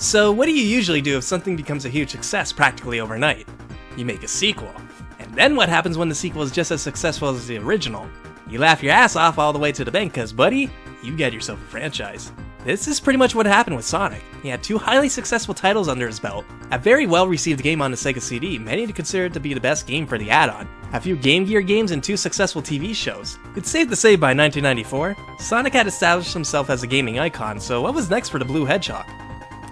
So what do you usually do if something becomes a huge success practically overnight? You make a sequel. And then what happens when the sequel is just as successful as the original? You laugh your ass off all the way to the bank because, buddy, you got yourself a franchise. This is pretty much what happened with Sonic. He had 2 highly successful titles under his belt, a very well-received game on the Sega CD, many to consider it to be the best game for the add-on, a few Game Gear games, and 2 successful TV shows. It's safe to say by 1994, Sonic had established himself as a gaming icon, so what was next for the Blue Hedgehog?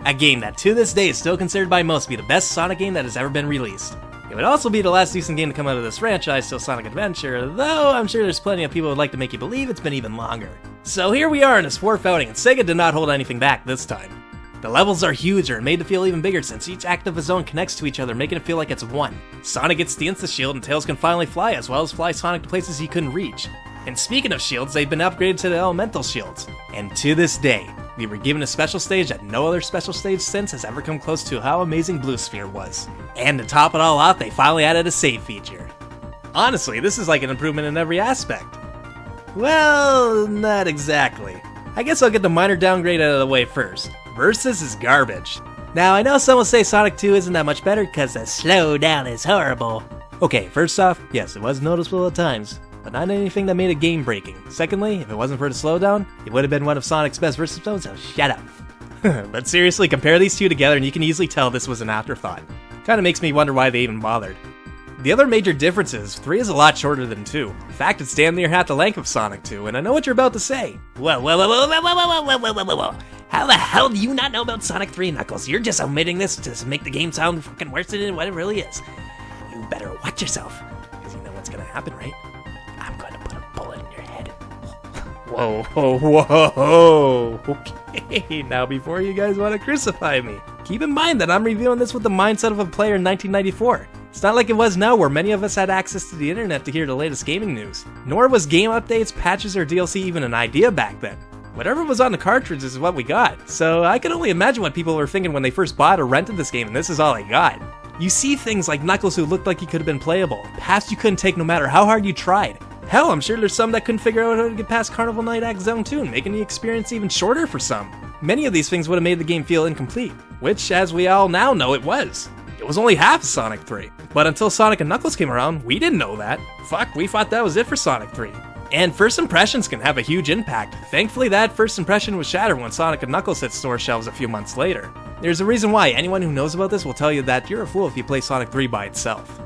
A game that to this day is still considered by most to be the best Sonic game that has ever been released. It would also be the last decent game to come out of this franchise till Sonic Adventure, though I'm sure there's plenty of people who would like to make you believe it's been even longer. So here we are in its 4th outing, and Sega did not hold anything back this time. The levels are huger and made to feel even bigger since each active zone connects to each other, making it feel like it's one. Sonic gets the Insta-Shield and Tails can finally fly, as well as fly Sonic to places he couldn't reach. And speaking of shields, they've been upgraded to the Elemental Shields. And to this day, we were given a special stage that no other special stage since has ever come close to how amazing Blue Sphere was. And to top it all off, they finally added a save feature. Honestly, this is like an improvement in every aspect. Well, not exactly. I guess I'll get the minor downgrade out of the way first. Versus is garbage. Now, I know some will say Sonic 2 isn't that much better because the slowdown is horrible. Okay, first off, yes, it was noticeable at times, but not anything that made it game-breaking. Secondly, if it wasn't for the slowdown, it would have been one of Sonic's best versus modes, so shut up. But seriously, compare these two together and you can easily tell this was an afterthought. Kinda makes me wonder why they even bothered. The other major difference is, 3 is a lot shorter than 2. In fact, it's damn near half the length of Sonic 2, and I know what you're about to say. Whoa. How the hell do you not know about Sonic 3, Knuckles? You're just omitting this to make the game sound fucking worse than what it really is. You better watch yourself, because you know what's gonna happen, right? I'm gonna put a bullet in your head. Whoa. Okay, now before you guys want to crucify me, keep in mind that I'm reviewing this with the mindset of a player in 1994. It's not like it was now where many of us had access to the internet to hear the latest gaming news. Nor was game updates, patches, or DLC even an idea back then. Whatever was on the cartridge is what we got. So I can only imagine what people were thinking when they first bought or rented this game and this is all they got. You see things like Knuckles who looked like he could have been playable, paths you couldn't take no matter how hard you tried. Hell, I'm sure there's some that couldn't figure out how to get past Carnival Night Act Zone 2, making the experience even shorter for some. Many of these things would have made the game feel incomplete, which, as we all now know, it was. It was only half of Sonic 3. But until Sonic and Knuckles came around, we didn't know that. Fuck, we thought that was it for Sonic 3. And first impressions can have a huge impact. Thankfully, that first impression was shattered when Sonic and Knuckles hit store shelves a few months later. There's a reason why anyone who knows about this will tell you that you're a fool if you play Sonic 3 by itself.